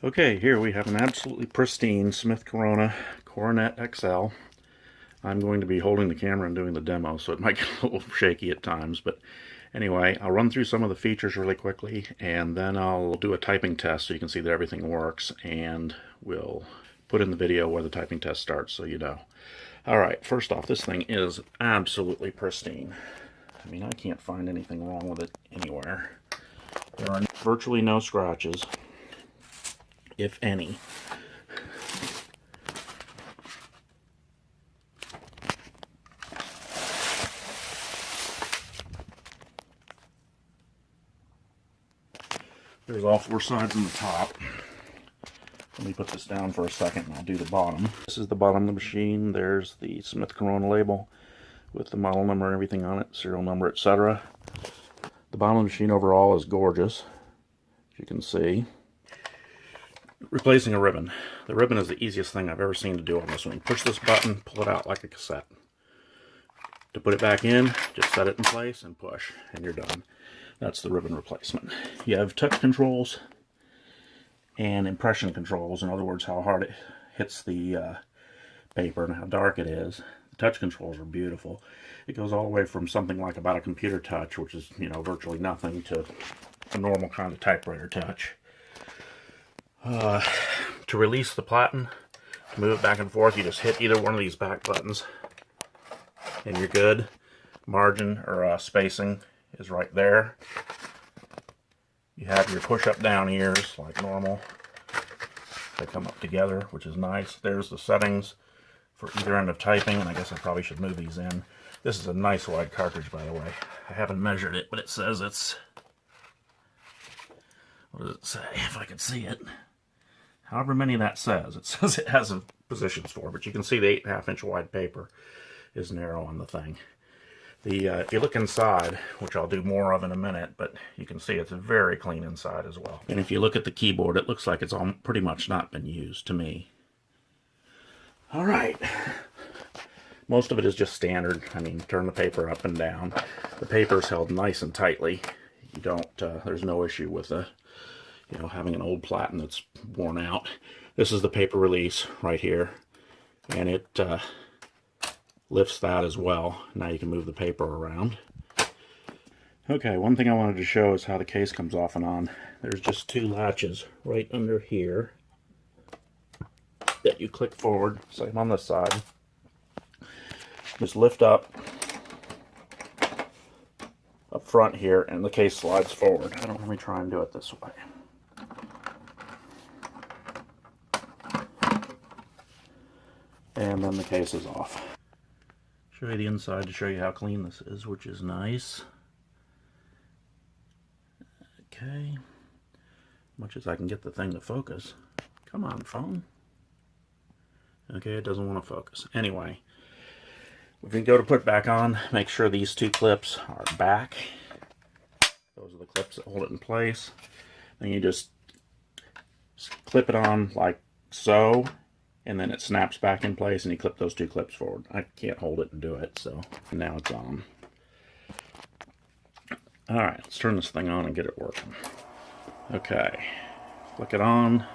Okay, here we have an absolutely pristine Smith Corona Coronet XL. I'm going to be holding the camera and doing the demo, so it might get a little shaky at times, but anyway, I'll run through some of the features really quickly, and then I'll do a typing test so you can see that everything works, and we'll put in the video where the typing test starts so you know. Alright, first off, this thing is absolutely pristine. I mean, I can't find anything wrong with it anywhere. There are virtually no scratches, if any. There's all four sides on the top. Let me put this down for a second and I'll do the bottom. This is the bottom of the machine. There's the Smith Corona label with the model number and everything on it, serial number, etc. The bottom of the machine overall is gorgeous, as you can see. Replacing a ribbon. The ribbon is the easiest thing I've ever seen to do on this one. Push this button, pull it out like a cassette. To put it back in, just set it in place and push, and you're done. That's the ribbon replacement. You have touch controls and impression controls, in other words, how hard it hits the paper and how dark it is. The touch controls are beautiful. It goes all the way from something like about a computer touch, which is, you know, virtually nothing, to a normal kind of typewriter touch. To release the platen, to move it back and forth, you just hit either one of these back buttons and you're good. Margin or spacing is right there. You have your push-up down ears like normal. They come up together, which is nice. There's the settings for either end of typing, and I guess I probably should move these in. This is a nice wide cartridge, by the way. I haven't measured it, but it says it's... What does it say? If I could see it. However many that says. It says it has a position store, but you can see the 8.5 inch wide paper is narrow on the thing. If you look inside, which I'll do more of in a minute, but you can see it's very clean inside as well. And if you look at the keyboard, it looks like it's all pretty much not been used to me. Alright. Most of it is just standard. I mean, turn the paper up and down. The paper is held nice and tightly. You don't, there's no issue with you know, having an old platen that's worn out. This is the paper release right here, and it lifts that as well. Now you can move the paper around. Okay, one thing I wanted to show is how the case comes off and on. There's just two latches right under here that you click forward. Same on this side. Just lift up front here, and the case slides forward. Let me try and do it this way. And then the case is off. Show you the inside to show you how clean this is, which is nice. Okay. Much as I can get the thing to focus. Come on, phone. Okay, it doesn't want to focus. Anyway, we can go to put it back on. Make sure these two clips are back. Those are the clips that hold it in place. Then you just clip it on like so, and then it snaps back in place, and you clip those two clips forward. I can't hold it and do it, so now it's on. Alright, let's turn this thing on and get it working. Okay, flick it on.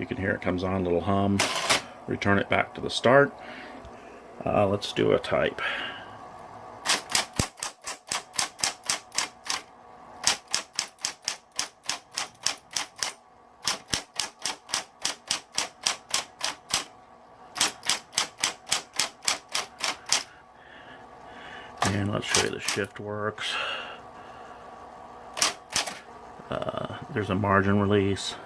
You can hear it comes on, a little hum. Return it back to the start. Let's do a type. And let's show you the shift works. There's a margin release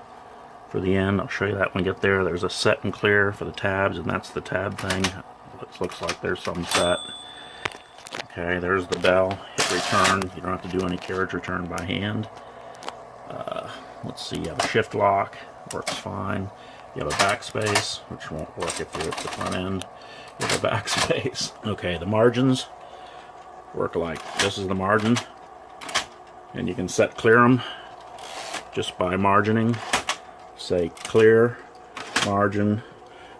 for the end. I'll show you that when we get there. There's a set and clear for the tabs, and that's the tab thing. It looks like there's some set. Okay, there's the bell. Hit return. You don't have to do any carriage return by hand. Let's see, you have a shift lock. Works fine. You have a backspace, which won't work if you're at the front end. You have a backspace. Okay, the margins work like this is the margin, and you can set clear them just by margining. Say clear, margin.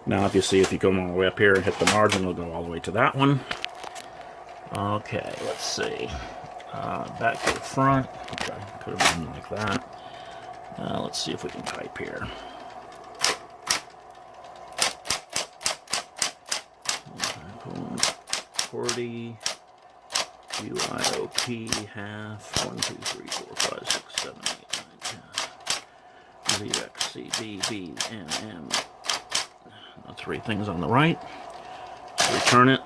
Now if you come all the way up here and hit the margin, it'll go all the way to that one. Okay, let's see. Back to the front, which I could have done like that. Let's see if we can type here. QWERTY, UIOP, half, 1, 2, 3, 4, 5, 6, 7, 8, 9, 10. ZX, CD, B, N, M. The 3 things on the right. Return it.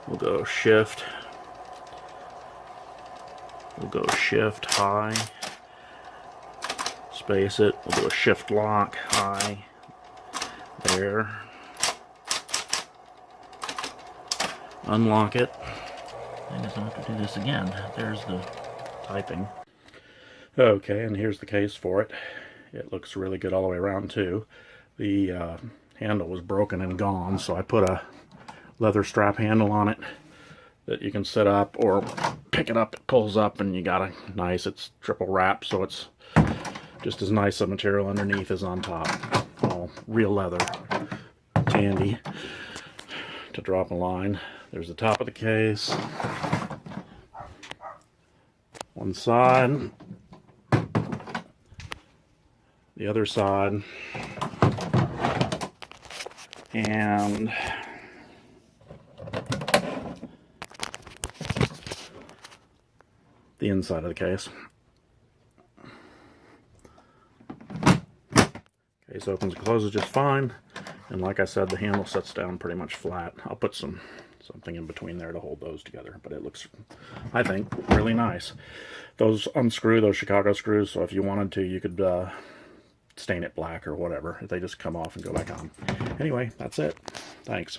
We'll go shift. We'll go shift high. Space it. We'll do a shift lock high. There. Unlock it. I guess I'll have to do this again. There's the typing. Okay, and here's the case for it. It looks really good all the way around too. The handle was broken and gone, so I put a leather strap handle on it that you can set up or pick it up. It pulls up and you got a nice, it's triple wrap, so it's just as nice a material underneath as on top. All real leather. Handy to drop a line. There's the top of the case. One side. The other side. And the inside of the case. Case opens and closes just fine. And like I said, the handle sets down pretty much flat. I'll put something in between there to hold those together, but it looks, I think, really nice. Those unscrew, those Chicago screws, so if you wanted to, you could stain it black or whatever. They just come off and go back on. Anyway, that's it. Thanks.